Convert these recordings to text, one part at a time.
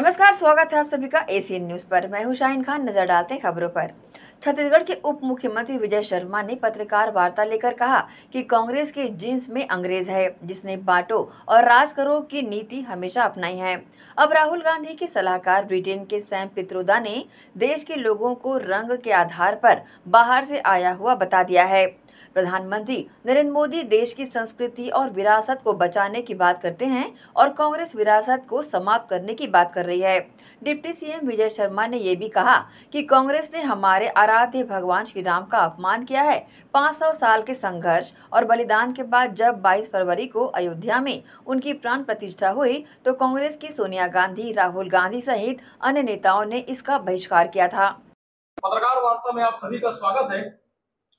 नमस्कार, स्वागत है आप सभी का एसीएन न्यूज पर। मैं हूं शाहीन खान। नजर डालते हैं खबरों पर। छत्तीसगढ़ के उप मुख्यमंत्री विजय शर्मा ने पत्रकार वार्ता लेकर कहा कि कांग्रेस के जींस में अंग्रेज है, जिसने बांटो और राज करो की नीति हमेशा अपनाई है। अब राहुल गांधी के सलाहकार ब्रिटेन के सैम पित्रोदा ने देश के लोगों को रंग के आधार पर बाहर से आया हुआ बता दिया है। प्रधानमंत्री नरेंद्र मोदी देश की संस्कृति और विरासत को बचाने की बात करते हैं और कांग्रेस विरासत को समाप्त करने की बात कर रही है। डिप्टी सीएम विजय शर्मा ने ये भी कहा कि कांग्रेस ने हमारे आराध्य भगवान श्री राम का अपमान किया है। 500 साल के संघर्ष और बलिदान के बाद जब 22 फरवरी को अयोध्या में उनकी प्राण प्रतिष्ठा हुई तो कांग्रेस की सोनिया गांधी, राहुल गांधी सहित अन्य नेताओं ने इसका बहिष्कार किया था। पत्रकार वार्ता में आप सभी का स्वागत है।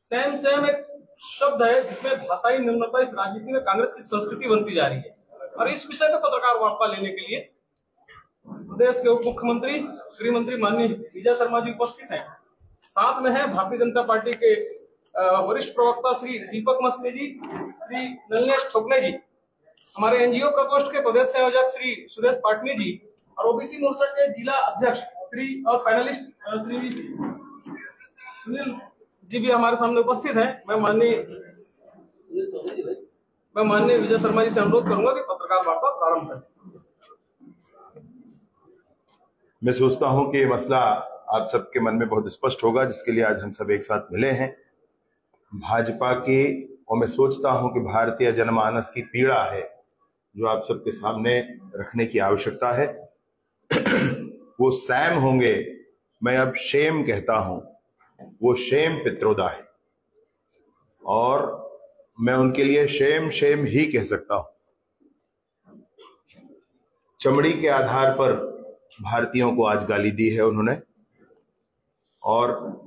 सैम सैम एक शब्द है जिसमें भाषाई निम्नता इस राजनीति में कांग्रेस की संस्कृति बनती जा रही है और इस विषय पर पत्रकार वार्ता लेने के लिए प्रदेश के उप मुख्यमंत्री गृह मंत्री माननीय विजय शर्मा जी उपस्थित हैं। साथ में है भारतीय जनता पार्टी के वरिष्ठ प्रवक्ता श्री दीपक मस्के जी, श्री नलिनेश ठोकने जी, हमारे एनजीओ प्रकोष्ठ के प्रदेश संयोजक श्री सुरेश पाटनी जी और ओबीसी मोर्चा के जिला अध्यक्ष श्री और पैनलिस्ट श्री सुनील जी भी हमारे सामने उपस्थित हैं। मैं माननीय विजय शर्मा जी से अनुरोध करूंगा कि पत्रकार वार्ता प्रारंभ करें। मैं सोचता हूं कि ये मसला आप सबके मन में बहुत स्पष्ट होगा, जिसके लिए आज हम सब एक साथ मिले हैं। भाजपा की और मैं सोचता हूं कि भारतीय जनमानस की पीड़ा है जो आप सबके सामने रखने की आवश्यकता है। वो सैम होंगे, मैं अब शेम कहता हूं, वो शेम पित्रोदा है और मैं उनके लिए शेम शेम ही कह सकता हूं। चमड़ी के आधार पर भारतीयों को आज गाली दी है उन्होंने और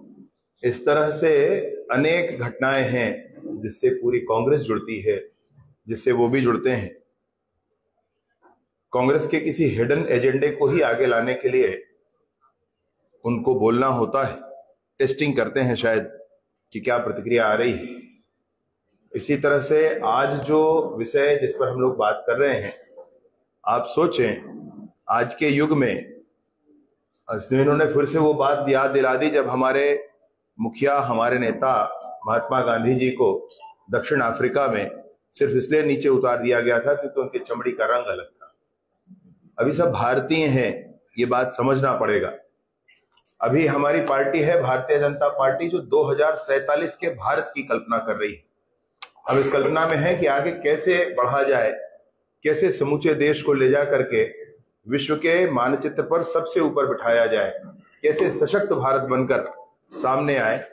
इस तरह से अनेक घटनाएं हैं जिससे पूरी कांग्रेस जुड़ती है, जिससे वो भी जुड़ते हैं। कांग्रेस के किसी हिडन एजेंडे को ही आगे लाने के लिए उनको बोलना होता है। टेस्टिंग करते हैं शायद कि क्या प्रतिक्रिया आ रही है। इसी तरह से आज जो विषय जिस पर हम लोग बात कर रहे हैं, आप सोचें आज के युग में इन्होंने फिर से वो बात याद दिला दी जब हमारे मुखिया, हमारे नेता महात्मा गांधी जी को दक्षिण अफ्रीका में सिर्फ इसलिए नीचे उतार दिया गया था क्योंकि उनकी चमड़ी का रंग अलग था। अभी सब भारतीय हैं, ये बात समझना पड़ेगा। अभी हमारी पार्टी है भारतीय जनता पार्टी जो 2047 के भारत की कल्पना कर रही है। हम इस कल्पना में है कि आगे कैसे बढ़ा जाए, कैसे समूचे देश को ले जा करके विश्व के मानचित्र पर सबसे ऊपर बिठाया जाए, कैसे सशक्त भारत बनकर सामने आए।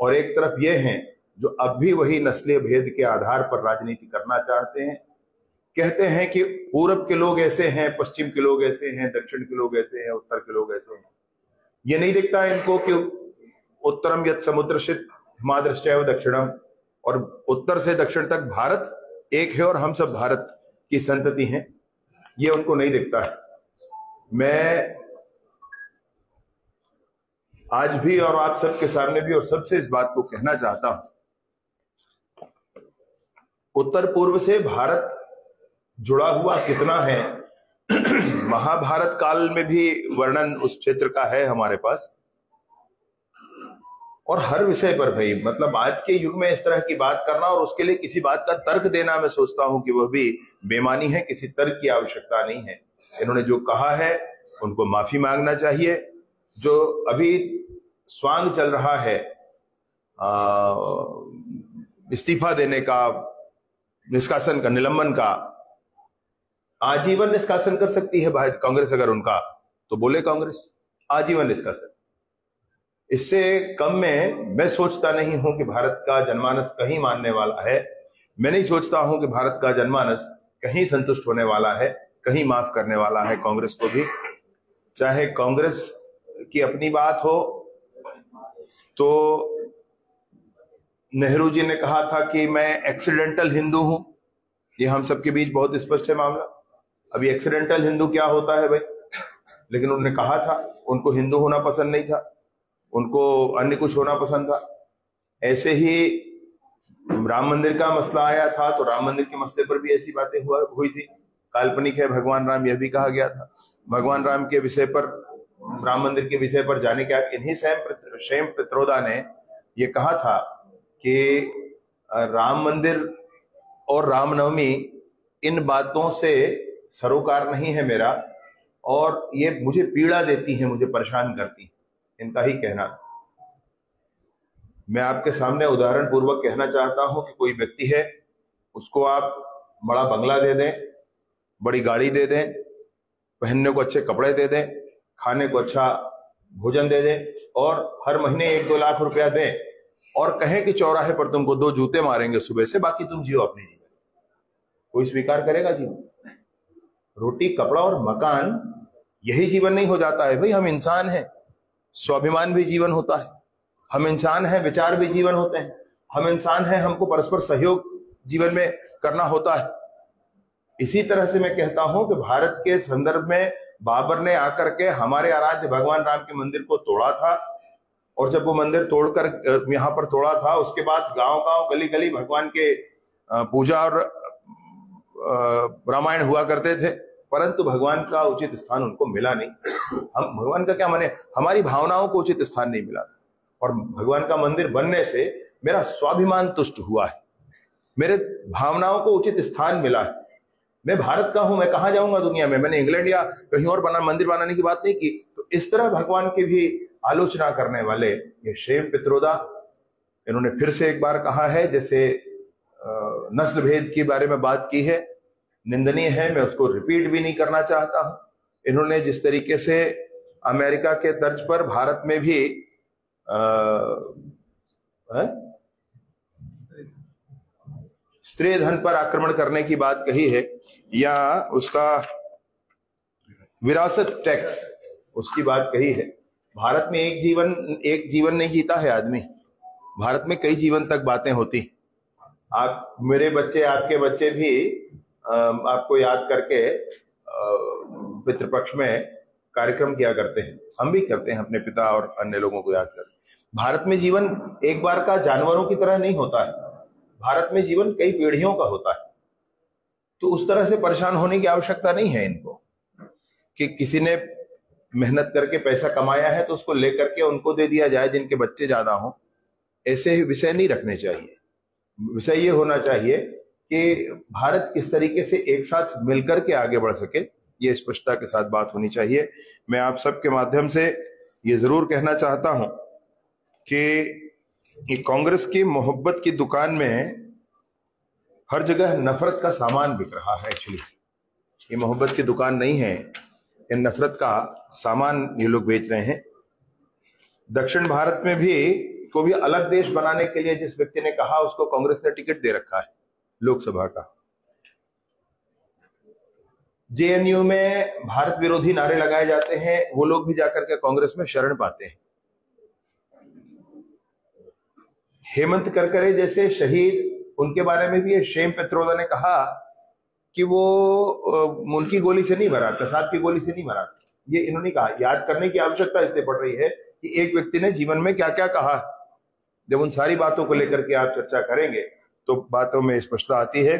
और एक तरफ ये हैं जो अब भी वही नस्लीय भेद के आधार पर राजनीति करना चाहते हैं। कहते हैं कि पूरब के लोग ऐसे हैं, पश्चिम के लोग ऐसे हैं, दक्षिण के लोग ऐसे हैं, उत्तर के लोग ऐसे हैं। ये नहीं दिखता इनको कि उत्तरम यत् समुद्रशित हिमाद्रश्चैव दक्षिणम, और उत्तर से दक्षिण तक भारत एक है और हम सब भारत की संतति हैं। ये उनको नहीं दिखता है। मैं आज भी और आप सबके सामने भी और सबसे इस बात को कहना चाहता हूं, उत्तर पूर्व से भारत जुड़ा हुआ कितना है महाभारत काल में भी वर्णन उस क्षेत्र का है हमारे पास। और हर विषय पर भाई, मतलब आज के युग में इस तरह की बात करना और उसके लिए किसी बात का तर्क देना, मैं सोचता हूं कि वह भी बेमानी है। किसी तर्क की आवश्यकता नहीं है। इन्होंने जो कहा है उनको माफी मांगना चाहिए। जो अभी स्वांग चल रहा है इस्तीफा देने का, निष्कासन का, निलंबन का, आजीवन निष्कासन कर सकती है कांग्रेस। अगर उनका तो बोले कांग्रेस आजीवन निष्कासन। इससे कम में मैं सोचता नहीं हूं कि भारत का जनमानस कहीं मानने वाला है। मैं नहीं सोचता हूं कि भारत का जनमानस कहीं संतुष्ट होने वाला है, कहीं माफ करने वाला है कांग्रेस को भी। चाहे कांग्रेस की अपनी बात हो तो नेहरू जी ने कहा था कि मैं एक्सीडेंटल हिंदू हूं। ये हम सबके बीच बहुत स्पष्ट है मामला। अभी एक्सीडेंटल हिंदू क्या होता है भाई, लेकिन उन्होंने कहा था। उनको हिंदू होना पसंद नहीं था, उनको अन्य कुछ होना पसंद था। ऐसे ही राम मंदिर का मसला आया था तो राम मंदिर के मसले पर भी ऐसी बातें हुई थी। काल्पनिक है भगवान राम, यह भी कहा गया था। भगवान राम के विषय पर, राम मंदिर के विषय पर जाने के इन्हीं सैम पित्रोदा ने ये कहा था कि राम मंदिर और रामनवमी इन बातों से सरोकार नहीं है मेरा, और ये मुझे पीड़ा देती है, मुझे परेशान करती है, इनका ही कहना। मैं आपके सामने उदाहरण पूर्वक कहना चाहता हूं कि कोई व्यक्ति है, उसको आप बड़ा बंगला दे दें, बड़ी गाड़ी दे दें, पहनने को अच्छे कपड़े दे दें, खाने को अच्छा भोजन दे दें, और हर महीने 1-2 लाख रुपया दें, और कहें कि चौराहे पर तुमको 2 जूते मारेंगे सुबह से, बाकी तुम जियो अपने जीवन। कोई स्वीकार करेगा जीवन? रोटी, कपड़ा और मकान, यही जीवन नहीं हो जाता है भाई। हम इंसान हैं, स्वाभिमान भी जीवन होता है। हम इंसान हैं, विचार भी जीवन होते हैं। हम इंसान हैं, हमको परस्पर सहयोग जीवन में करना होता है। इसी तरह से मैं कहता हूं कि भारत के संदर्भ में बाबर ने आकर के हमारे आराध्य भगवान राम के मंदिर को तोड़ा था, और जब वो मंदिर तोड़कर यहां पर तोड़ा था, उसके बाद गांव-गांव, गली-गली भगवान के पूजा और रामायण हुआ करते थे, परंतु भगवान का उचित स्थान उनको मिला नहीं। हम भगवान का क्या माने, हमारी भावनाओं को उचित स्थान नहीं मिला, और भगवान का मंदिर बनने से मेरा स्वाभिमान तुष्ट हुआ है, मेरे भावनाओं को उचित स्थान मिला है। मैं भारत का हूं, मैं कहां जाऊंगा दुनिया में? मैंने इंग्लैंड या कहीं और मंदिर बनाने की बात नहीं की। तो इस तरह भगवान की भी आलोचना करने वाले ये सैम पित्रोदा, इन्होंने फिर से एक बार कहा है, जैसे नस्ल भेद के बारे में बात की है, निंदनीय है, मैं उसको रिपीट भी नहीं करना चाहता हूं। इन्होंने जिस तरीके से अमेरिका के तर्ज पर भारत में भी स्त्री धन पर आक्रमण करने की बात कही है, या उसका विरासत टैक्स, उसकी बात कही है। भारत में एक जीवन नहीं जीता है आदमी, भारत में कई जीवन तक बातें होती। आप, मेरे बच्चे, आपके बच्चे भी आपको याद करके पितृपक्ष में कार्यक्रम किया करते हैं, हम भी करते हैं अपने पिता और अन्य लोगों को याद करके। भारत में जीवन एक बार का जानवरों की तरह नहीं होता है, भारत में जीवन कई पीढ़ियों का होता है। तो उस तरह से परेशान होने की आवश्यकता नहीं है इनको, कि किसी ने मेहनत करके पैसा कमाया है तो उसको लेकर के उनको दे दिया जाए जिनके बच्चे ज्यादा हों। ऐसे ही विषय नहीं रखने चाहिए। विषय ये होना चाहिए कि भारत किस तरीके से एक साथ मिलकर के आगे बढ़ सके, ये स्पष्टता के साथ बात होनी चाहिए। मैं आप सबके माध्यम से ये जरूर कहना चाहता हूं कि कांग्रेस की मोहब्बत की दुकान में हर जगह नफरत का सामान बिक रहा है। एक्चुअली ये मोहब्बत की दुकान नहीं है, ये नफरत का सामान ये लोग बेच रहे हैं। दक्षिण भारत में भी को भी अलग देश बनाने के लिए जिस व्यक्ति ने कहा, उसको कांग्रेस ने टिकट दे रखा है लोकसभा का। जेएनयू में भारत विरोधी नारे लगाए जाते हैं, वो लोग भी जाकर के कांग्रेस में शरण पाते हैं। हेमंत करकरे जैसे शहीद, उनके बारे में भी ये सैम पित्रोदा ने कहा कि वो उनकी गोली से नहीं मरा, कसाब की गोली से नहीं मरा। ये इन्होंने कहा। याद करने की आवश्यकता इसलिए पड़ रही है कि एक व्यक्ति ने जीवन में क्या क्या कहा। जब उन सारी बातों को लेकर के आप चर्चा करेंगे तो बातों में स्पष्टता आती है।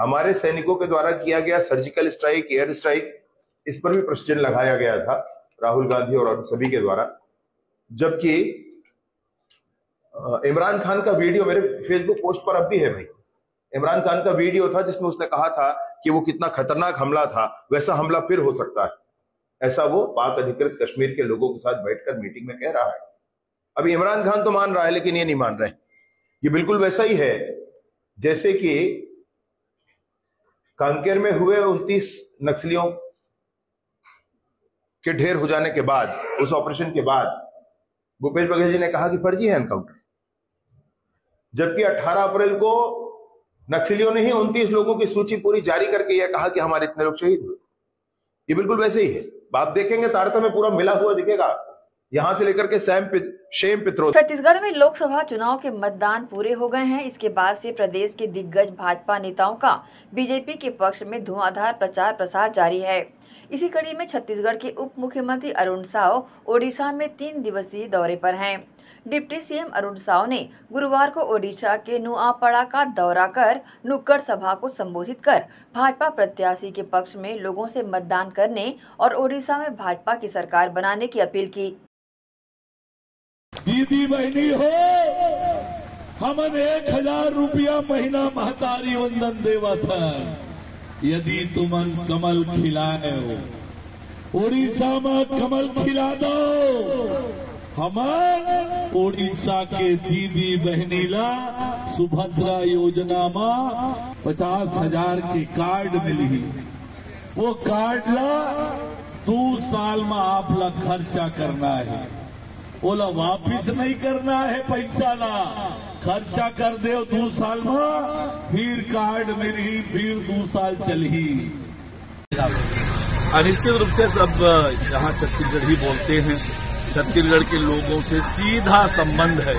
हमारे सैनिकों के द्वारा किया गया सर्जिकल स्ट्राइक, एयर स्ट्राइक, इस पर भी प्रश्न लगाया गया था राहुल गांधी और सभी के द्वारा। जबकि इमरान खान का वीडियो मेरे फेसबुक पोस्ट पर अब भी है भाई। इमरान खान का वीडियो था जिसमें उसने कहा था कि वो कितना खतरनाक हमला था, वैसा हमला फिर हो सकता है। ऐसा वो पाक अधिकृत कश्मीर के लोगों के साथ बैठकर मीटिंग में कह रहा है। अभी इमरान खान तो मान रहा है, लेकिन ये नहीं मान रहे। ये बिल्कुल वैसा ही है जैसे कि कांकेर में हुए 29 नक्सलियों के ढेर हो जाने के बाद, उस ऑपरेशन के बाद भूपेश बघेल जी ने कहा कि फर्जी है एनकाउंटर, जबकि 18 अप्रैल को नक्सलियों ने ही 29 लोगों की सूची पूरी जारी करके यह कहा कि हमारे इतने लोग शहीद हुए। ये बिल्कुल वैसे ही है। आप देखेंगे तारतम्य पूरा मिला हुआ दिखेगा। यहां से लेकर के सैम शेम पित्रोदा। छत्तीसगढ़ में लोकसभा चुनाव के मतदान पूरे हो गए हैं। इसके बाद से प्रदेश के दिग्गज भाजपा नेताओं का बीजेपी के पक्ष में धुआंधार प्रचार प्रसार जारी है। इसी कड़ी में छत्तीसगढ़ के उप मुख्यमंत्री अरुण साव ओडिशा में 3 दिवसीय दौरे पर हैं। डिप्टी सीएम अरुण साव ने गुरुवार को ओडिशा के नुआपड़ा का दौरा कर नुक्कड़ सभा को संबोधित कर भाजपा प्रत्याशी के पक्ष में लोगों से मतदान करने और ओडिशा में भाजपा की सरकार बनाने की अपील की। दीदी बहनी हो, हमन 1000 रुपया महीना महतारी वंदन देवत है। यदि तुमन कमल खिलाए हो, ओडिशा में कमल खिला दो। हमार ओडिशा के दीदी बहनी ला सुभद्रा योजना में 50,000 के कार्ड मिली। वो कार्ड ला 2 साल में आप ला खर्चा करना है। ओला वापिस नहीं करना है, पैसा ला खर्चा कर दे 2 साल में, फिर कार्ड मिली, फिर 2 साल चली। निश्चित रूप से सब यहाँ छत्तीसगढ़ ही बोलते हैं। छत्तीसगढ़ के लोगों से सीधा संबंध है,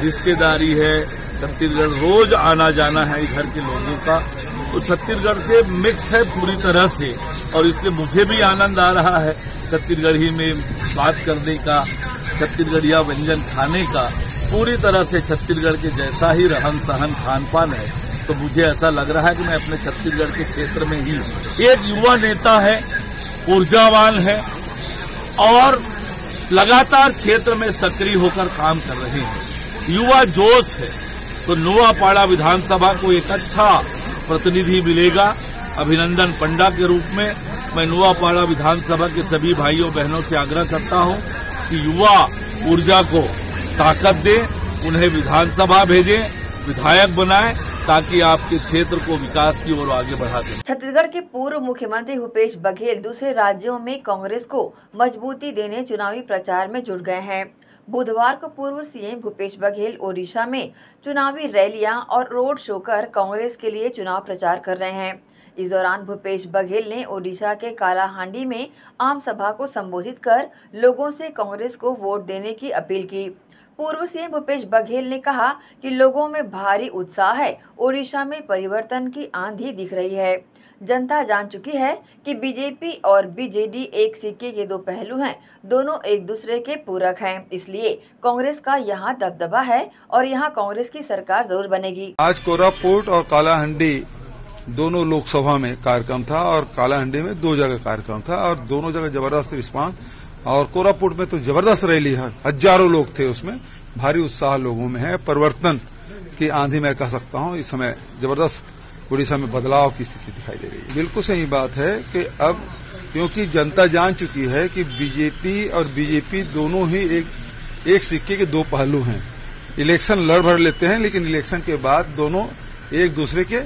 रिश्तेदारी है। छत्तीसगढ़ रोज आना जाना है इधर के लोगों का, तो छत्तीसगढ़ से मिक्स है पूरी तरह से। और इसलिए मुझे भी आनंद आ रहा है छत्तीसगढ़ी में बात करने का, छत्तीसगढ़िया व्यंजन खाने का। पूरी तरह से छत्तीसगढ़ के जैसा ही रहन सहन खान पान है। तो मुझे ऐसा लग रहा है कि मैं अपने छत्तीसगढ़ के क्षेत्र में ही एक युवा नेता है, ऊर्जावान है और लगातार क्षेत्र में सक्रिय होकर काम कर रहे हैं। युवा जोश है, तो नुआपाड़ा विधानसभा को एक अच्छा प्रतिनिधि मिलेगा। अभिनंदन पंडा के रूप में मैं नुआपाड़ा विधानसभा के सभी भाइयों बहनों से आग्रह करता हूं कि युवा ऊर्जा को ताकत दे, उन्हें विधानसभा भेजें, विधायक बनाएं, ताकि आपके क्षेत्र को विकास की ओर आगे बढ़ा दें। छत्तीसगढ़ के पूर्व मुख्यमंत्री भूपेश बघेल दूसरे राज्यों में कांग्रेस को मजबूती देने चुनावी प्रचार में जुट गए हैं। बुधवार को पूर्व सीएम भूपेश बघेल ओडिशा में चुनावी रैलियां और रोड शो कर कांग्रेस के लिए चुनाव प्रचार कर रहे हैं। इस दौरान भूपेश बघेल ने ओडिशा के कालाहांडी में आम सभा को संबोधित कर लोगों से कांग्रेस को वोट देने की अपील की। पूर्व सीएम भूपेश बघेल ने कहा कि लोगों में भारी उत्साह है, ओडिशा में परिवर्तन की आंधी दिख रही है। जनता जान चुकी है कि बीजेपी और बीजेडी एक सिक्के के 2 पहलू हैं, दोनों एक दूसरे के पूरक हैं। इसलिए कांग्रेस का यहाँ दबदबा है और यहाँ कांग्रेस की सरकार जरूर बनेगी। आज कोरापुट और कालाहांडी दोनों लोकसभा में कार्यक्रम था और कालाहांडी में 2 जगह कार्यक्रम था और दोनों जगह जबरदस्त रिस्पांस। और कोरापुट में तो जबरदस्त रैली है, हजारों लोग थे उसमें, भारी उत्साह लोगों में है। परिवर्तन की आंधी मैं कह सकता हूं, इस समय जबरदस्त उड़ीसा में बदलाव की स्थिति दिखाई दे रही है। बिल्कुल सही बात है कि अब क्योंकि जनता जान चुकी है कि बीजेपी और बीजेपी दोनों ही एक सिक्के के 2 पहलू हैं। इलेक्शन लड़ भड़ लेते हैं, लेकिन इलेक्शन के बाद दोनों एक दूसरे के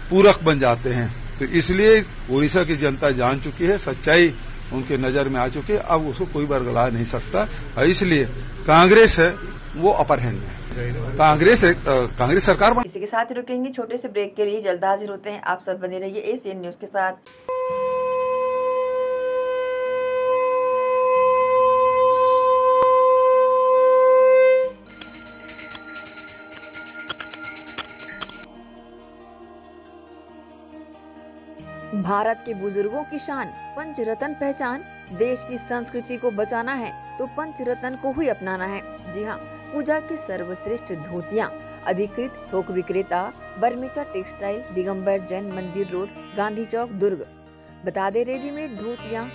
पूरक बन जाते हैं। तो इसलिए उड़ीसा की जनता जान चुकी है, सच्चाई उनके नजर में आ चुकी है, अब उसको कोई बरगला नहीं सकता। और इसलिए कांग्रेस है वो अपर हैंड में, कांग्रेस सरकार। इसी के साथ ही रुकेंगे छोटे से ब्रेक के लिए, जल्द हाजिर होते हैं। आप सब बने रहिए एसीएन न्यूज के साथ। भारत के बुजुर्गों की शान, पंचरत्न पहचान। देश की संस्कृति को बचाना है तो पंचरत्न को ही अपनाना है। जी हाँ, पूजा की सर्वश्रेष्ठ धोतियाँ। अधिकृत थोक विक्रेता बरमेचा टेक्सटाइल, दिगंबर जैन मंदिर रोड, गांधी चौक, दुर्ग। बता दे रेडीमेड धोतियाँ,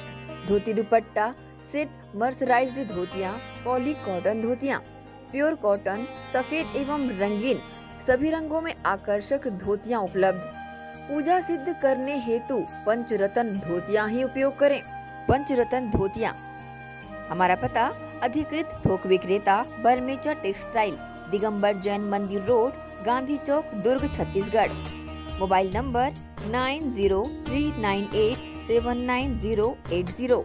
धोती दुपट्टा सेट, मर्सराइज्ड धोतियाँ, पॉली कॉटन धोतियाँ, प्योर कॉटन, सफेद एवं रंगीन सभी रंगों में आकर्षक धोतियाँ उपलब्ध। पूजा सिद्ध करने हेतु पंचरत्न धोतियाँ ही उपयोग करें। पंचरत्न धोतियाँ। हमारा पता अधिकृत थोक विक्रेता Barmecha textile, Digambar Jain Mandir road, Gandhi Chowk, Durg, Chhattisgarh. Mobile number 9039879080।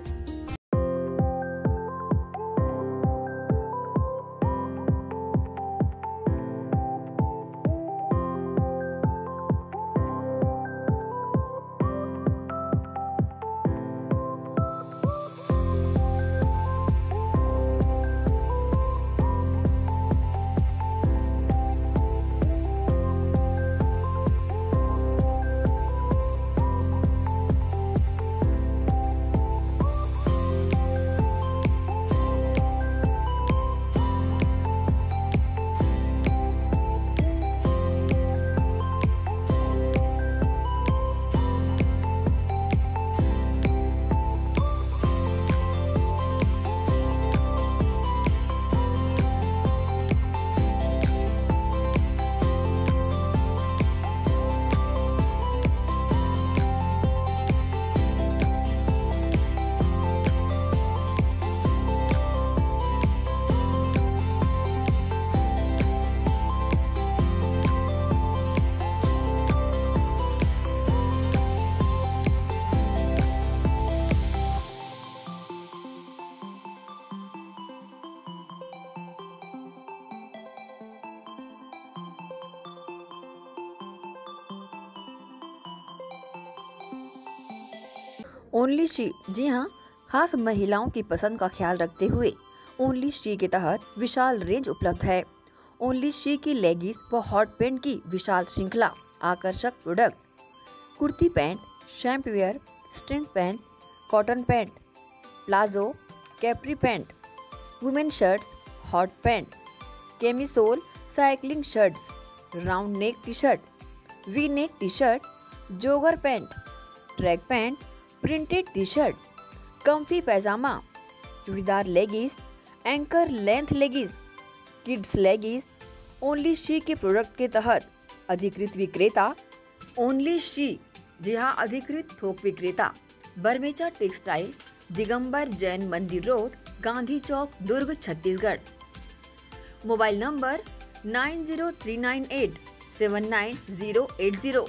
Only she, जी हाँ, खास महिलाओं की पसंद का ख्याल रखते हुए ओनली शी के तहत विशाल रेंज उपलब्ध है। ओनली शी की लेगिंस व हॉट पैंट की विशाल श्रृंखला, आकर्षक product, kurti pant, shapewear, string pant, cotton pant, palazzo, capri pant, women shirts, hot pant, camisole, cycling shirts, round neck T shirt, V neck T shirt, jogger pant, track pant, printed T shirt, comfy pyjama, churidar leggings, ankle length leggings, kids leggings. Only she के product के तहत अधिकृत विक्रेता only she, जी हाँ, अधिकृत थोक विक्रेता Barmecha textile, Digambar Jain Mandir road, Gandhi Chowk, Durg, Chhattisgarh. Mobile number 9039879080।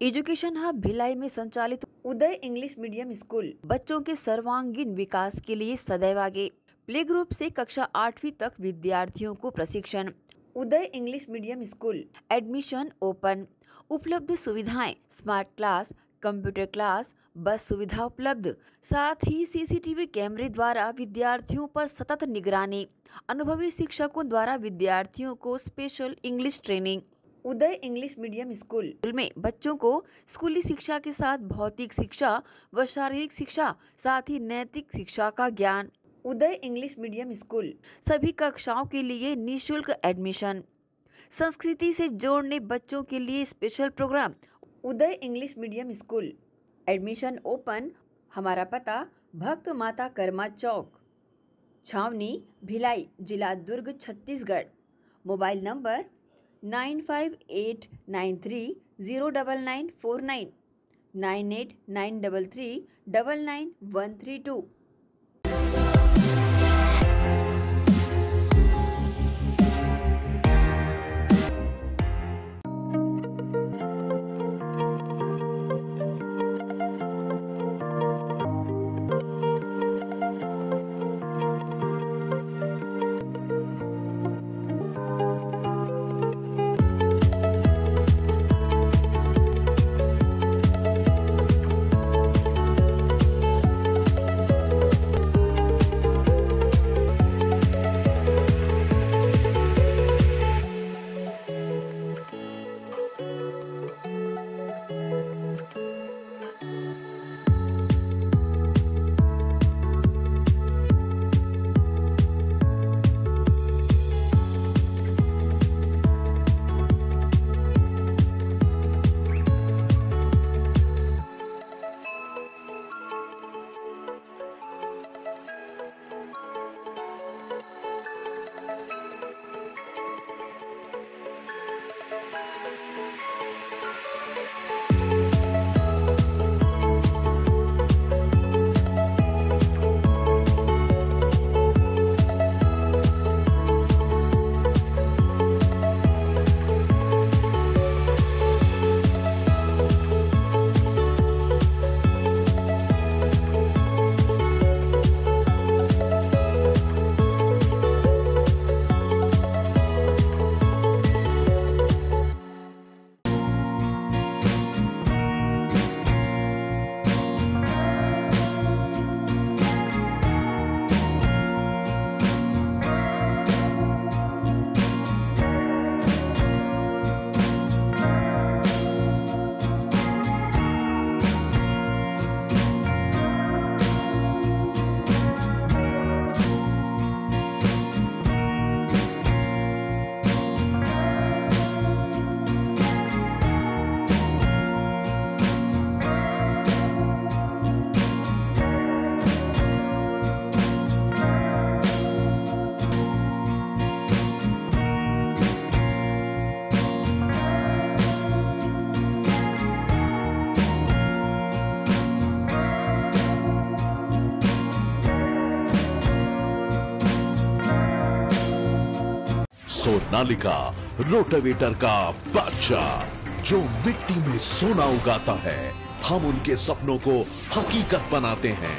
Education hub Bhilai में संचालित उदय इंग्लिश मीडियम स्कूल बच्चों के सर्वांगीण विकास के लिए सदैव आगे। प्ले ग्रुप से कक्षा 8वीं तक विद्यार्थियों को प्रशिक्षण। Uday English medium school, admission open. उपलब्ध सुविधाएं, स्मार्ट क्लास, कंप्यूटर क्लास, बस सुविधा उपलब्ध, साथ ही सीसीटीवी कैमरे द्वारा विद्यार्थियों पर सतत निगरानी। अनुभवी शिक्षकों द्वारा विद्यार्थियों को स्पेशल इंग्लिश ट्रेनिंग। उदय इंग्लिश मीडियम स्कूल में बच्चों को स्कूली शिक्षा के साथ भौतिक शिक्षा व शारीरिक शिक्षा, साथ ही नैतिक शिक्षा का ज्ञान। उदय इंग्लिश मीडियम स्कूल सभी कक्षाओं के लिए निःशुल्क एडमिशन। संस्कृति से जोड़ने बच्चों के लिए special program. Uday English medium school, admission open. हमारा पता भक्त माता कर्मा चौक, छावनी, भिलाई, जिला Durg, Chhattisgarh. Mobile number 9589309949, 9893399132। Sonalika rotavator का बादशाह जो मिट्टी में सोना उगाता है, हम उनके सपनों को हकीकत बनाते हैं।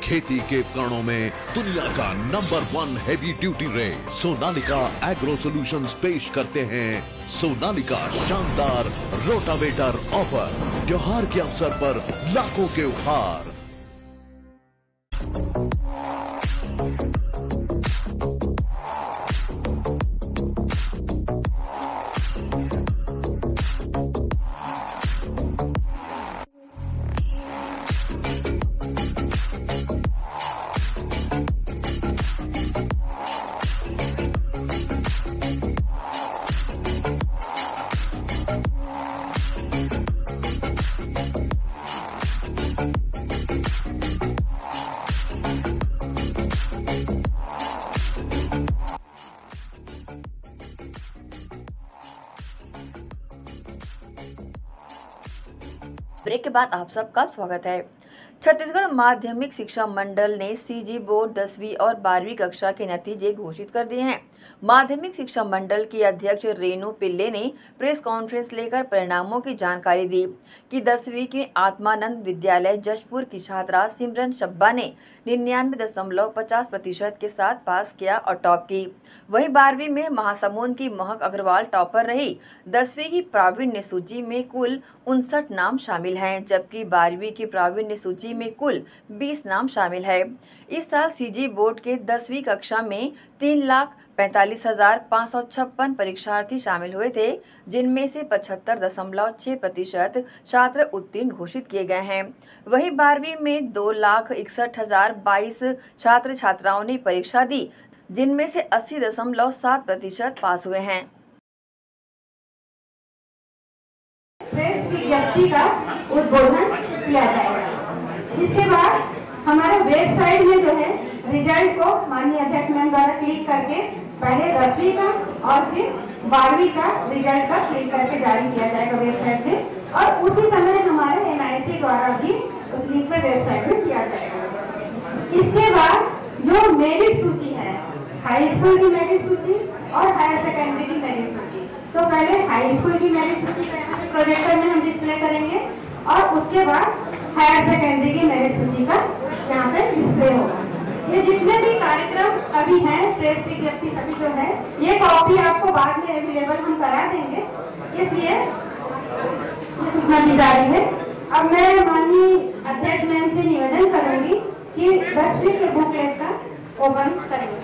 खेती के उपकरणों में दुनिया का number 1 heavy duty range Sonalika agro solutions पेश करते हैं सोनालिका शानदार रोटावेटर ऑफर। त्योहार के अवसर पर लाखों के उपहार। ब्रेक के बाद आप सबका स्वागत है। छत्तीसगढ़ माध्यमिक शिक्षा मंडल ने सीजी बोर्ड 10वीं और 12वीं कक्षा के नतीजे घोषित कर दिए हैं। माध्यमिक शिक्षा मंडल की अध्यक्ष रेणु पिल्ले ने प्रेस कॉन्फ्रेंस लेकर परिणामों की जानकारी दी कि 10वीं के आत्मानंद विद्यालय जशपुर की छात्रा सिमरन शब्बा ने 99.50% के साथ पास किया और टॉप की। वहीं 12वीं में महासमुंद की महक अग्रवाल टॉपर रही। 10वीं की प्रावीण्य सूची में कुल 59 नाम शामिल हैं, जबकि 12वीं की प्रावीण्य सूची में कुल 20 नाम शामिल है। इस साल सीजी बोर्ड के 10वीं कक्षा में 3,45,556 परीक्षार्थी शामिल हुए थे, जिनमें से 75.6% छात्र उत्तीर्ण घोषित किए गए हैं। वहीं 12वीं में 2,61,022 छात्र छात्राओं ने परीक्षा दी, जिनमें से 80.7% पास हुए हैं। विज्ञप्ति का उद्बोधन किया जाएगा। इसके बाद हमारे वेबसाइट में जो है रिजल्ट को माननीय अध्यक्ष मैम द्वारा क्लिक करके पहले 10वीं का और फिर 12वीं का रिजल्ट का क्लिक करके जारी किया जाएगा वेबसाइट पे, और उसी समय हमारे NIC द्वारा भी उस लिंक पे वेबसाइट में किया जाएगा। इसके बाद जो मेरिट सूची है, हाई स्कूल की मेरिट सूची और हायर सेकेंडरी की मेरिट सूची, तो पहले हाई स्कूल की मेरिट सूची प्रोजेक्टर में हम डिस्प्ले करेंगे और उसके बाद हायर सेकेंडरी की मेरिट सूची का यहाँ पे डिस्प्ले होगा। ये जितने भी कार्यक्रम अभी हैं, प्रेस विज्ञप्ति सभी जो है, ये कॉपी आपको बाद में अवेलेबल हम करा देंगे, इसलिए सूचना दी जा रही है। अब मैं माननीय अध्यक्ष मैम से निवेदन करूंगी कि 10वीं के बुकलेट का ओपन करेंगे।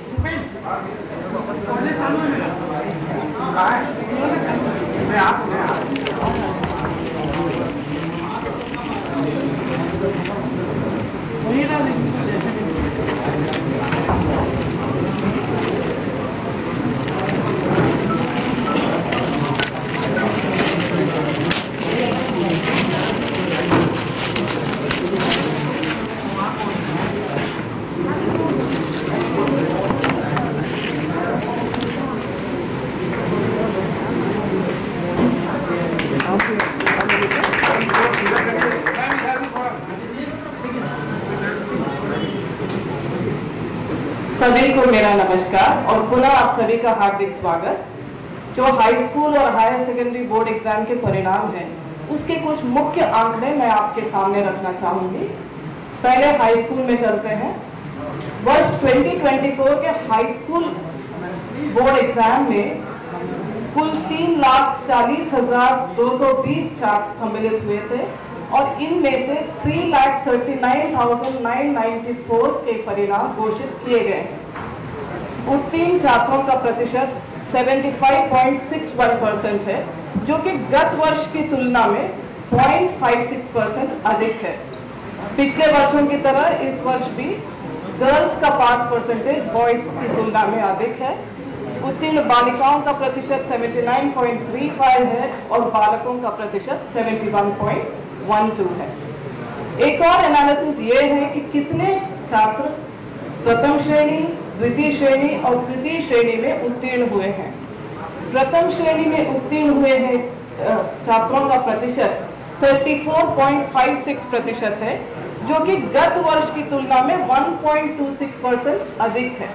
सभी को मेरा नमस्कार और पुनः आप सभी का हार्दिक स्वागत। जो हाई स्कूल और हायर सेकेंडरी बोर्ड एग्जाम के परिणाम हैं, उसके कुछ मुख्य आंकड़े मैं आपके सामने रखना चाहूंगी। पहले हाई स्कूल में चलते हैं। वर्ष 2024 के हाई स्कूल बोर्ड एग्जाम में कुल 3,40,220 छात्र सम्मिलित हुए थे और इनमें से 3,39,994 के परिणाम घोषित किए गए। उत्तीर्ण छात्रों का प्रतिशत 75.61% है, जो कि गत वर्ष की तुलना में 0.56% अधिक है। पिछले वर्षों की तरह इस वर्ष भी गर्ल्स का पास परसेंटेज बॉयज की तुलना में अधिक है। उत्तीर्ण बालिकाओं का प्रतिशत 79.35 है और बालकों का प्रतिशत 71.12 है। एक और एनालिसिस ये है कि कितने छात्र प्रथम श्रेणी, द्वितीय श्रेणी और तृतीय श्रेणी में उत्तीर्ण हुए हैं। प्रथम श्रेणी में उत्तीर्ण हुए हैं छात्रों का प्रतिशत 34.56% है, जो कि गत वर्ष की तुलना में 1.26% अधिक है।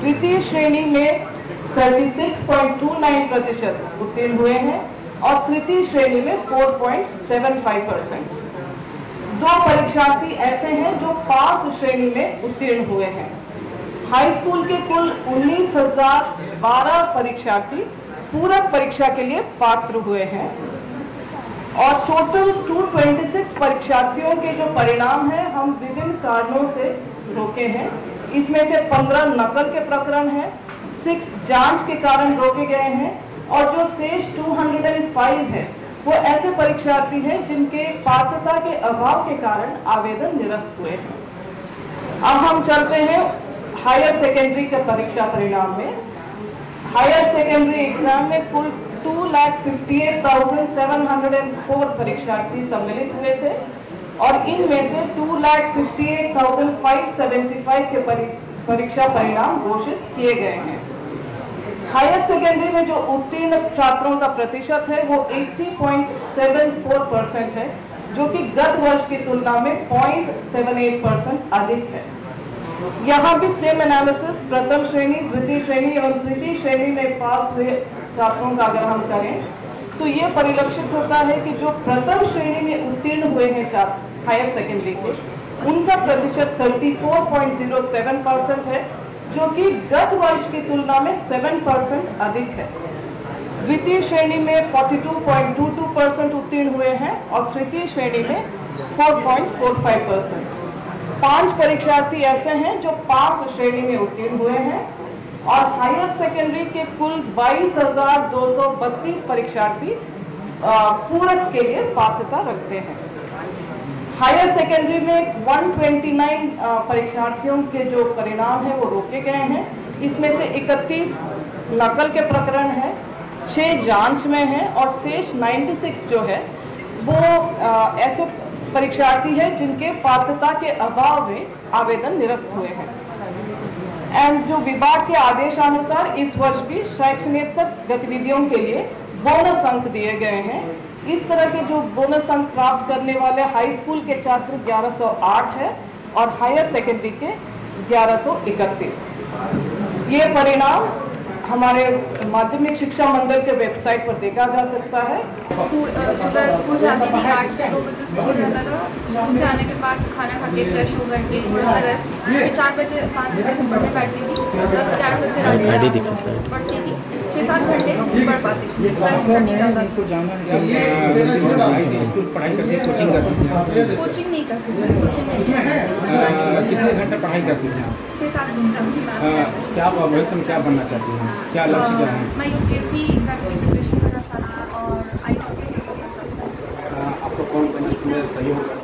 द्वितीय श्रेणी में 36.29% उत्तीर्ण हुए हैं और तृतीय श्रेणी में 4.75%। 2 परीक्षार्थी ऐसे हैं जो पास श्रेणी में उत्तीर्ण हुए हैं। हाई स्कूल के कुल 19,012 परीक्षार्थी पूरक परीक्षा के लिए पात्र हुए हैं और टोटल 226 परीक्षार्थियों के जो परिणाम हैं हम विभिन्न कारणों से रोके हैं। इसमें से 15 नकल के प्रकरण हैं, 6 जांच के कारण रोके गए हैं और जो शेष 205 है वो ऐसे परीक्षार्थी हैं जिनके पात्रता के अभाव के कारण आवेदन निरस्त हुए हैं। अब हम चलते हैं हायर सेकेंडरी के परीक्षा परिणाम में। हायर सेकेंडरी एग्जाम में कुल 2,58,704 परीक्षार्थी सम्मिलित हुए थे और इनमें से 2,58,575 के परीक्षा परिणाम घोषित किए गए हैं। हायर सेकेंडरी में जो उत्तीर्ण छात्रों का प्रतिशत है वो 80.74% है, जो कि गत वर्ष की तुलना में 0.78% अधिक है। यहाँ भी सेम एनालिसिस प्रथम श्रेणी, द्वितीय श्रेणी एवं तृतीय श्रेणी में पास हुए छात्रों का अगर हम करें तो ये परिलक्षित होता है कि जो प्रथम श्रेणी में उत्तीर्ण हुए हैं छात्र हायर सेकेंडरी के, उनका प्रतिशत 34.07% है, जो कि गत वर्ष की तुलना में 7% अधिक है। द्वितीय श्रेणी में 42.22% उत्तीर्ण हुए हैं और तृतीय श्रेणी में 4.45%। 5 परीक्षार्थी ऐसे हैं जो पास श्रेणी में उत्तीर्ण हुए हैं और हायर सेकेंडरी के कुल 22,232 परीक्षार्थी पूरक के लिए पात्रता रखते हैं। हायर सेकेंडरी में 129 परीक्षार्थियों के जो परिणाम हैं वो रोके गए हैं। इसमें से 31 नकल के प्रकरण हैं, 6 जांच में हैं और शेष 96 जो है वो ऐसे परीक्षार्थी हैं जिनके पात्रता के अभाव में आवेदन निरस्त हुए हैं। एंड जो विभाग के आदेशानुसार इस वर्ष भी शैक्षणिक गतिविधियों के लिए बोनस अंक दिए गए हैं। इस तरह के जो बोनस अंक प्राप्त करने वाले हाई स्कूल के छात्र 1108 है और हायर सेकेंडरी के 1131। ये परिणाम हमारे माध्यमिक शिक्षा मंडल के वेबसाइट पर देखा जा सकता है। सुबह स्कूल जाती थी, 8 से 2 बजे स्कूल रहता था। स्कूल से आने के बाद खाना खा के फ्रेश हो करके थोड़ा सा रेस्ट, 4 बजे 5 बजे से पढ़ने बैठती थी, 10-11 बजे रात पढ़ती थी, 6-7 घंटे पढ़ पाती थी। सेल्फ स्टडी ज़्यादा स्कूल पढ़ाई करती है, कोचिंग करती है? कोचिंग नहीं करती थी, कोचिंग नहीं। कितने घंटे पढ़ाई करती हैं? 6-7 घंटा। क्या भविष्य में क्या बनना चाहती हैं, क्या लक्ष्य क्या है? मैं UPSC एग्जाम की प्रिपरेशन करना चाहती हूँ और IAS ऑफिसर बनना चाहती हूँ। आपको कौन इसमें सही होगा?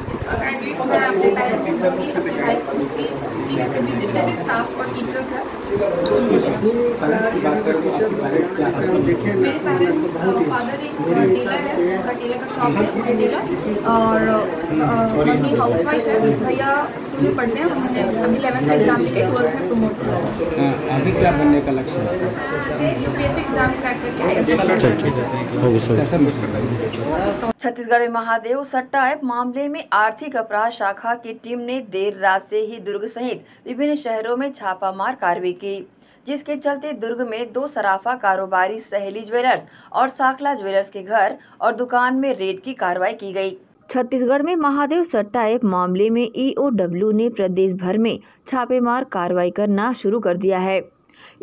इसका ग्रेजुएट मैं अपने पेरेंट्स को दूँगी, अपने भाई को दूँगी, स्कूल में से भी जितने भी स्टाफ और टीचर्स हैं उनको। मेरे पेरेंट्स, फादर एक टेलर है, उनका टेलर का शॉप है, टेलर, और मम्मी हाउस वाइफ है। भैया स्कूल में पढ़ते हैं, उन्होंने अभी 11th एग्जाम लेके 12th में प्रमोट हुआ है। अभी क्या बनने का लक्ष्य है? UPSC एग्जाम क्रैक करके IAS। छत्तीसगढ़ में महादेव सट्टा ऐप मामले में आर्थिक अपराध शाखा की टीम ने देर रात से ही दुर्ग सहित विभिन्न शहरों में छापामार कार्रवाई की, जिसके चलते दुर्ग में 2 सराफा कारोबारी सहेली ज्वेलर्स और साखला ज्वेलर्स के घर और दुकान में रेड की कार्रवाई की गई। छत्तीसगढ़ में महादेव सट्टा ऐप मामले में EOW ने प्रदेश भर में छापेमार कार्रवाई करना शुरू कर दिया है।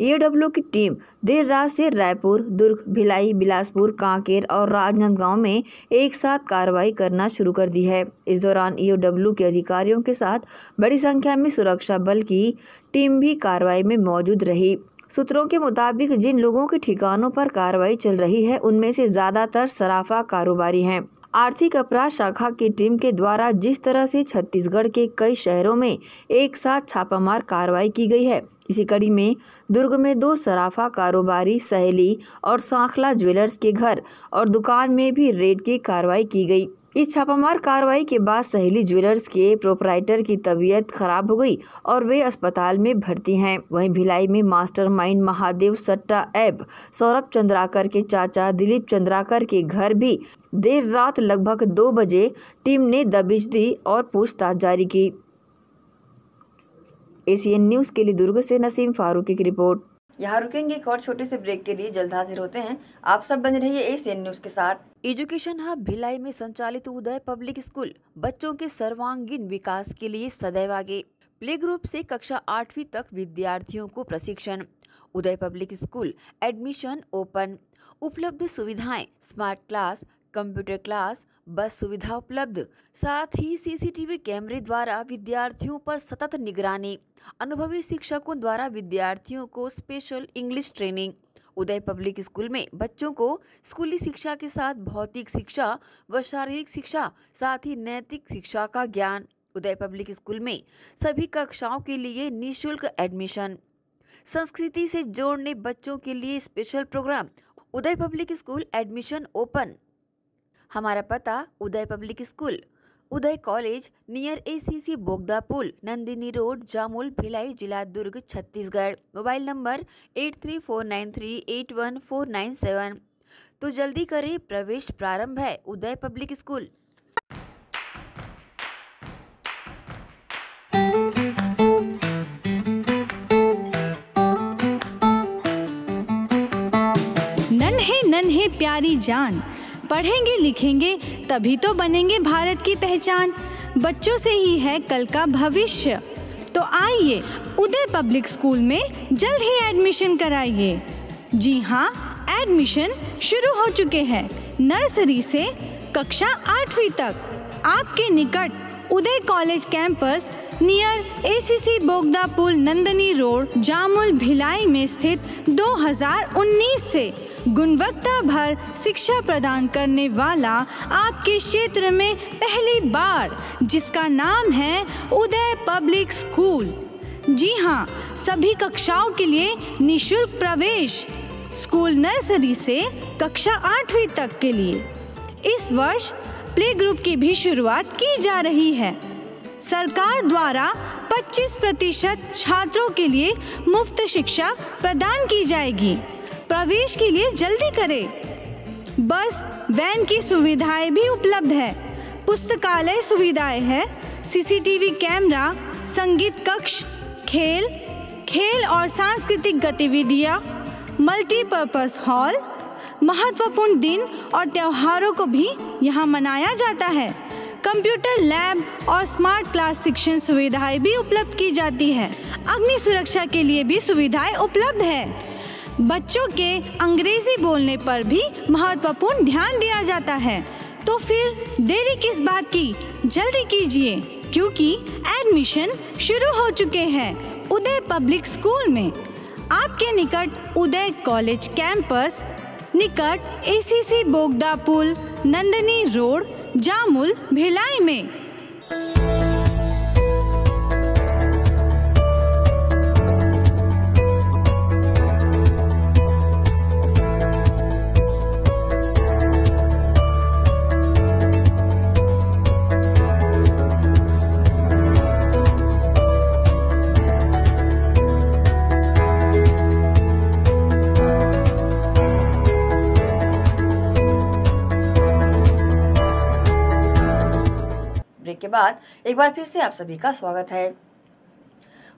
EOW की टीम देर रात से रायपुर, दुर्ग, भिलाई, बिलासपुर, कांकेर और राजनांदगांव में एक साथ कार्रवाई करना शुरू कर दी है। इस दौरान EOW के अधिकारियों के साथ बड़ी संख्या में सुरक्षा बल की टीम भी कार्रवाई में मौजूद रही। सूत्रों के मुताबिक जिन लोगों के ठिकानों पर कार्रवाई चल रही है उनमें से ज्यादातर सराफा कारोबारी हैं। आर्थिक अपराध शाखा की टीम के द्वारा जिस तरह से छत्तीसगढ़ के कई शहरों में एक साथ छापामार कार्रवाई की गई है, इसी कड़ी में दुर्ग में 2 सराफा कारोबारी सहेली और साखला ज्वेलर्स के घर और दुकान में भी रेड की कार्रवाई की गई। इस छापामार कार्रवाई के बाद सहेली ज्वेलर्स के प्रोपराइटर की तबीयत खराब हो गई और वे अस्पताल में भर्ती हैं। वहीं भिलाई में मास्टरमाइंड महादेव सट्टा ऐप सौरभ चंद्राकर के चाचा दिलीप चंद्राकर के घर भी देर रात लगभग 2 बजे टीम ने दबिश दी और पूछताछ जारी की। ACN न्यूज़ के लिए दुर्ग से नसीम फारूकी की रिपोर्ट। यहाँ रुकेंगे एक और छोटे से ब्रेक के लिए, जल्द हाजिर होते हैं। आप सब बने रहिए ACN न्यूज़ के साथ। एजुकेशन हब भिलाई में संचालित उदय पब्लिक स्कूल बच्चों के सर्वांगीण विकास के लिए सदैव आगे। प्ले ग्रुप से कक्षा 8वीं तक विद्यार्थियों को प्रशिक्षण। उदय पब्लिक स्कूल एडमिशन ओपन। उपलब्ध सुविधाएं स्मार्ट क्लास, कंप्यूटर क्लास, बस सुविधा उपलब्ध, साथ ही CCTV कैमरे द्वारा विद्यार्थियों पर सतत निगरानी। अनुभवी शिक्षकों द्वारा विद्यार्थियों को स्पेशल इंग्लिश ट्रेनिंग। उदय पब्लिक स्कूल में बच्चों को स्कूली शिक्षा के साथ भौतिक शिक्षा व शारीरिक शिक्षा, साथ ही नैतिक शिक्षा का ज्ञान। उदय पब्लिक स्कूल में सभी कक्षाओं के लिए निःशुल्क एडमिशन। संस्कृति से जोड़ने बच्चों के लिए स्पेशल प्रोग्राम। उदय पब्लिक स्कूल एडमिशन ओपन। हमारा पता उदय पब्लिक स्कूल, उदय कॉलेज नियर ACC बोगदा पुल, नंदिनी रोड, जामुल, भिलाई, जिला दुर्ग, छत्तीसगढ़। Mobile number 8349381497। तो जल्दी करें, प्रवेश प्रारंभ है। उदय पब्लिक स्कूल। नन्हे नन्हे प्यारी जान, पढ़ेंगे लिखेंगे तभी तो बनेंगे भारत की पहचान। बच्चों से ही है कल का भविष्य, तो आइए उदय पब्लिक स्कूल में जल्द ही एडमिशन कराइए। जी हाँ, एडमिशन शुरू हो चुके हैं। नर्सरी से कक्षा 8वीं तक आपके निकट उदय कॉलेज कैंपस नियर ACC बोगदा पुल, नंदिनी रोड, जामुल, भिलाई में स्थित 2019 से गुणवत्ता भर शिक्षा प्रदान करने वाला आपके क्षेत्र में पहली बार, जिसका नाम है उदय पब्लिक स्कूल। जी हाँ, सभी कक्षाओं के लिए निःशुल्क प्रवेश। स्कूल नर्सरी से कक्षा 8वीं तक के लिए इस वर्ष प्ले ग्रुप की भी शुरुआत की जा रही है। सरकार द्वारा 25% छात्रों के लिए मुफ्त शिक्षा प्रदान की जाएगी। प्रवेश के लिए जल्दी करें। बस वैन की सुविधाएं भी उपलब्ध है। पुस्तकालय सुविधाएं है, CCTV कैमरा, संगीत कक्ष, खेल और सांस्कृतिक गतिविधियां, मल्टीपर्पस हॉल। महत्वपूर्ण दिन और त्योहारों को भी यहाँ मनाया जाता है। कंप्यूटर लैब और स्मार्ट क्लास शिक्षण सुविधाएं भी उपलब्ध की जाती है। अग्नि सुरक्षा के लिए भी सुविधाएं उपलब्ध है। बच्चों के अंग्रेजी बोलने पर भी महत्वपूर्ण ध्यान दिया जाता है। तो फिर देरी किस बात की, जल्दी कीजिए, क्योंकि एडमिशन शुरू हो चुके हैं उदय पब्लिक स्कूल में। आपके निकट उदय कॉलेज कैंपस निकट ACC बोगदा पुल, नंदिनी रोड, जामुल, भिलाई में। ब्रेक के बाद एक बार फिर से आप सभी का स्वागत है।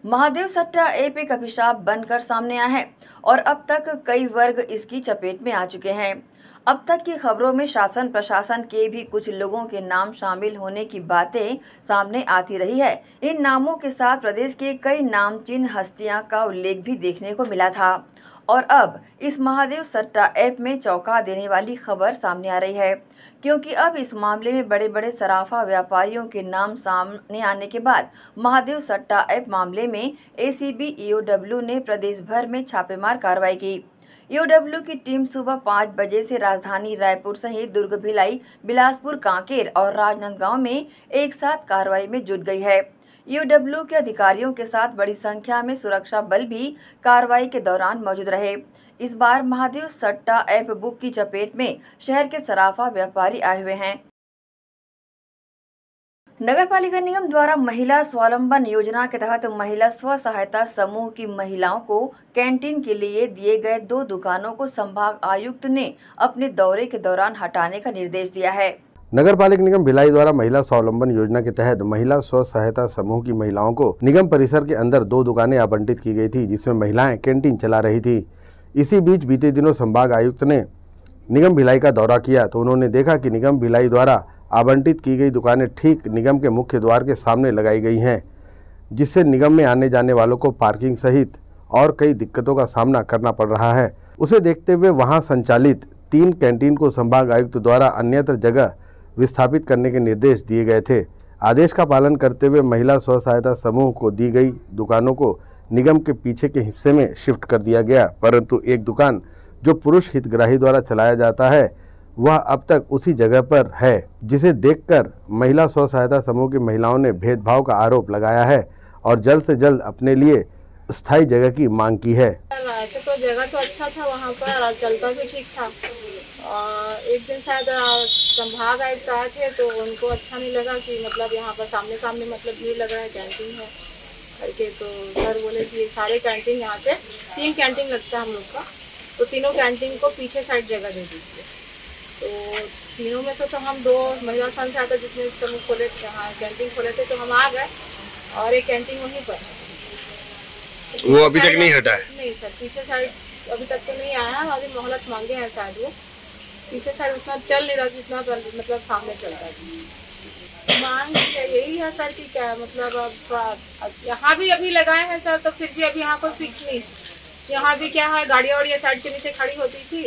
महादेव सट्टा ऐप एक अभिशाप बनकर सामने आया है और अब तक कई वर्ग इसकी चपेट में आ चुके हैं। अब तक की खबरों में शासन प्रशासन के भी कुछ लोगों के नाम शामिल होने की बातें सामने आती रही है। इन नामों के साथ प्रदेश के कई नामचीन हस्तियां का उल्लेख भी देखने को मिला था और अब इस महादेव सट्टा ऐप में चौंका देने वाली खबर सामने आ रही है, क्योंकि अब इस मामले में बड़े बड़े सराफा व्यापारियों के नाम सामने आने के बाद महादेव सट्टा ऐप मामले में ACB EOW ने प्रदेश भर में छापेमार कार्रवाई की। EOW की टीम सुबह 5 बजे से राजधानी रायपुर सहित दुर्ग, भिलाई, बिलासपुर, कांकेर और राजनांदगांव में एक साथ कार्रवाई में जुट गई है। EOW के अधिकारियों के साथ बड़ी संख्या में सुरक्षा बल भी कार्रवाई के दौरान मौजूद रहे। इस बार महादेव सट्टा ऐप बुक की चपेट में शहर के सराफा व्यापारी आए हुए हैं। नगर पालिका निगम द्वारा महिला स्वावलंबन योजना के तहत महिला स्व सहायता समूह की महिलाओं को कैंटीन के लिए दिए गए 2 दुकानों को संभाग आयुक्त ने अपने दौरे के दौरान हटाने का निर्देश दिया है। नगर पालिक निगम भिलाई द्वारा महिला स्वावलंबन योजना के तहत महिला स्व सहायता समूह की महिलाओं को निगम परिसर के अंदर 2 दुकानें आवंटित की गई थी, जिसमें महिलाएं कैंटीन चला रही थी। इसी बीच बीते दिनों संभाग आयुक्त ने निगम भिलाई का दौरा किया तो उन्होंने देखा कि निगम भिलाई द्वारा आवंटित की गई दुकानें ठीक निगम के मुख्य द्वार के सामने लगाई गई हैं, जिससे निगम में आने जाने वालों को पार्किंग सहित और कई दिक्कतों का सामना करना पड़ रहा है। उसे देखते हुए वहां संचालित 3 कैंटीन को संभाग आयुक्त द्वारा अन्यत्र जगह विस्थापित करने के निर्देश दिए गए थे। आदेश का पालन करते हुए महिला स्व सहायता समूह को दी गई दुकानों को निगम के पीछे के हिस्से में शिफ्ट कर दिया गया, परंतु एक दुकान जो पुरुष हितग्राही द्वारा चलाया जाता है वह अब तक उसी जगह पर है, जिसे देखकर महिला स्व सहायता समूह की महिलाओं ने भेदभाव का आरोप लगाया है और जल्द से जल्द अपने लिए स्थायी जगह की मांग की है। वैसे तो जगह तो अच्छा था वहाँ पर और चलता भी ठीक था। एक दिन शायद संभाग आयुक्त आए थे तो उनको अच्छा नहीं लगा कि मतलब यहाँ पर सामने सामने मतलब भीड़ लग रहा है, कैंटीन है करके, तो सर बोले कि सारे कैंटीन यहाँ से 3 कैंटीन लगता है हम लोग का, तो तीनों कैंटीन को पीछे साइड जगह दे दीजिए। तो तीनों में से तो हम 2 महिला संघ से आता जितने समूह खोले थे, हाँ कैंटीन खोले थे, तो हम आ गए और एक कैंटीन वहीं पर वो अभी तक नहीं हटा है। नहीं सर, पीछे साइड अभी तक तो नहीं आया है, अभी मोहलत मांगे हैं शायद वो, पीछे साइड उतना चल नहीं रहा जितना मतलब सामने चलता है। मांग यही है सर कि क्या मतलब अब यहाँ भी अभी लगाए हैं सर, तो फिर भी अभी यहाँ कोई फिक्स नहीं। यहाँ भी क्या है, गाड़ियाँ वाड़ियाँ साइड के नीचे खड़ी होती थी,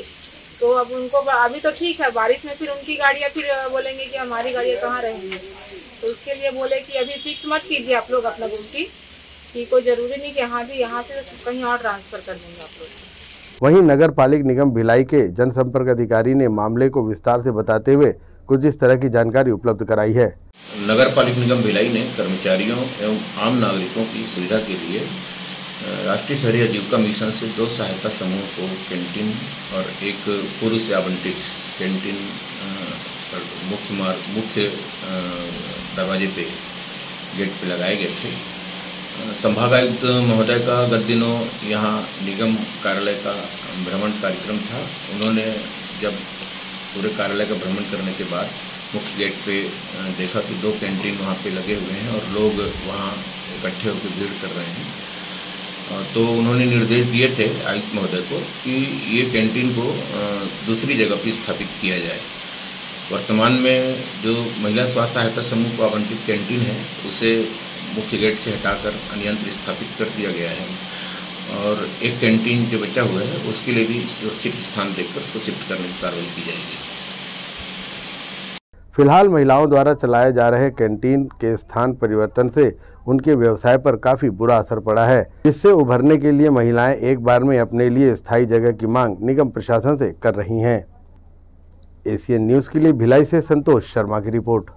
तो अब उनको अभी तो ठीक है, बारिश में फिर उनकी गाड़ियाँ फिर बोलेंगे कि हमारी गाड़ियाँ कहाँ रहेंगी, तो उसके लिए बोले कि अभी फिक्स मत कीजिए आप लोग अपना गुमटी, कि कोई जरूरी नहीं कि यहाँ से कहीं और ट्रांसफर कर देंगे आप लोग। वहीं नगर पालिक निगम भिलाई के जनसंपर्क अधिकारी ने मामले को विस्तार से बताते हुए कुछ इस तरह की जानकारी उपलब्ध कराई है। नगर पालिक निगम भिलाई ने कर्मचारियों एवं आम नागरिकों की सुविधा के लिए राष्ट्रीय शहरी आजीविका मिशन से 2 सहायता समूह को कैंटीन और एक पूर्व से आवंटित कैंटीन मुख्य दरवाजे पे गेट पे लगाए गए थे। संभागायुक्त महोदय का गत दिनों यहाँ निगम कार्यालय का भ्रमण कार्यक्रम था। उन्होंने जब पूरे कार्यालय का भ्रमण करने के बाद मुख्य गेट पे देखा कि 2 कैंटीन वहाँ पे लगे हुए हैं और लोग वहाँ इकट्ठे होकर भीड़ कर रहे हैं, तो उन्होंने निर्देश दिए थे आयुक्त महोदय को कि ये कैंटीन को दूसरी जगह पर स्थापित किया जाए। वर्तमान में जो महिला स्वास्थ्य सहायता समूह को आवंटित कैंटीन है उसे मुख्य गेट से हटाकर अन्यत्र स्थापित कर दिया गया है और एक कैंटीन जो बचा हुआ है उसके लिए भी सुरक्षित स्थान देकर उसको शिफ्ट करने की कार्रवाई की जाएगी। फिलहाल महिलाओं द्वारा चलाए जा रहे कैंटीन के स्थान परिवर्तन से उनके व्यवसाय पर काफी बुरा असर पड़ा है, जिससे उभरने के लिए महिलाएं एक बार में अपने लिए स्थायी जगह की मांग निगम प्रशासन से कर रही हैं। एशियन न्यूज के लिए भिलाई से संतोष शर्मा की रिपोर्ट।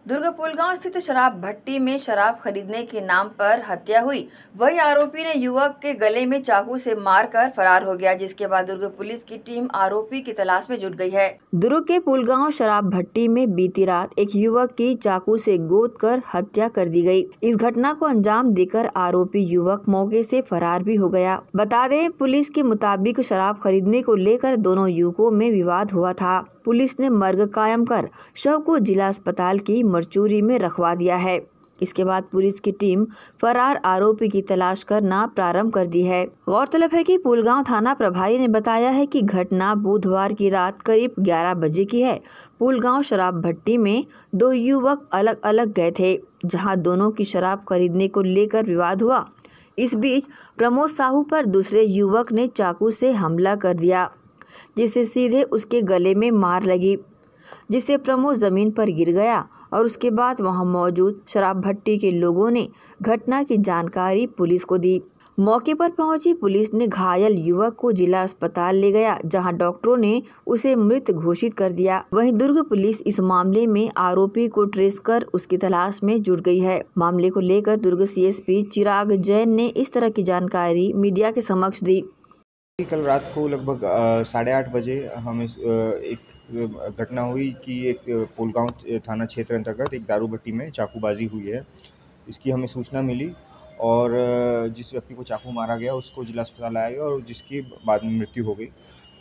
दुर्ग पुलगांव स्थित शराब भट्टी में शराब खरीदने के नाम पर हत्या हुई, वही आरोपी ने युवक के गले में चाकू से मारकर फरार हो गया, जिसके बाद दुर्ग पुलिस की टीम आरोपी की तलाश में जुट गई है। दुर्ग के पुलगांव शराब भट्टी में बीती रात एक युवक की चाकू से गोद कर हत्या कर दी गई। इस घटना को अंजाम देकर आरोपी युवक मौके से फरार भी हो गया। बता दें, पुलिस के मुताबिक शराब खरीदने को लेकर दोनों युवकों में विवाद हुआ था। पुलिस ने मर्ग कायम कर शव को जिला अस्पताल की मरचूरी में रखवा दिया है। इसके बाद पुलिस की टीम फरार आरोपी की तलाश करना प्रारंभ कर दी है। गौरतलब है कि पुलगांव थाना प्रभारी ने बताया है कि घटना बुधवार की रात करीब 11 बजे की है। पुलगांव शराब भट्टी में 2 युवक अलग अलग गए थे, जहां दोनों की शराब खरीदने को लेकर विवाद हुआ। इस बीच प्रमोद साहू पर दूसरे युवक ने चाकू से हमला कर दिया, जिससे सीधे उसके गले में मार लगी, जिससे प्रमोद जमीन पर गिर गया और उसके बाद वहां मौजूद शराब भट्टी के लोगों ने घटना की जानकारी पुलिस को दी। मौके पर पहुंची पुलिस ने घायल युवक को जिला अस्पताल ले गया, जहां डॉक्टरों ने उसे मृत घोषित कर दिया। वहीं दुर्ग पुलिस इस मामले में आरोपी को ट्रेस कर उसकी तलाश में जुट गई है। मामले को लेकर दुर्ग सीएसपी चिराग जैन ने इस तरह की जानकारी मीडिया के समक्ष दी। कल रात को लगभग 8:30 बजे हमें एक घटना हुई कि एक पुलगांव थाना क्षेत्र अंतर्गत एक दारू भट्टी में चाकूबाजी हुई है। इसकी हमें सूचना मिली और जिस व्यक्ति को चाकू मारा गया उसको जिला अस्पताल लाया गया और जिसकी बाद में मृत्यु हो गई।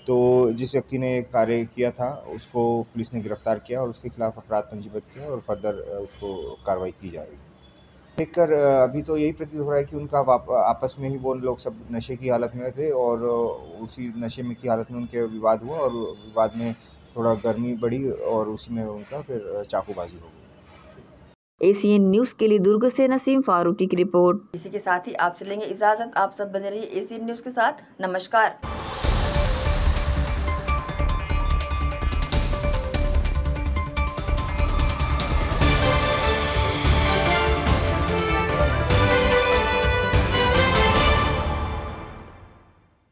तो जिस व्यक्ति ने कार्य किया था उसको पुलिस ने गिरफ्तार किया और उसके खिलाफ अपराध पंजीबद्ध किया और फर्दर उसको कार्रवाई की जा रही है। देखकर अभी तो यही प्रतीत हो रहा है कि उनका आपस में ही वो लोग सब नशे की हालत में थे और उसी नशे में की हालत में उनके विवाद हुआ और विवाद में थोड़ा गर्मी बढ़ी और उसी में उनका फिर चाकूबाजी हो गई। ACN न्यूज के लिए दुर्ग से नसीम फारूकी की रिपोर्ट। इसी के साथ ही आप चलेंगे इजाजत। आप सब बने रहिए ACN न्यूज के साथ। नमस्कार।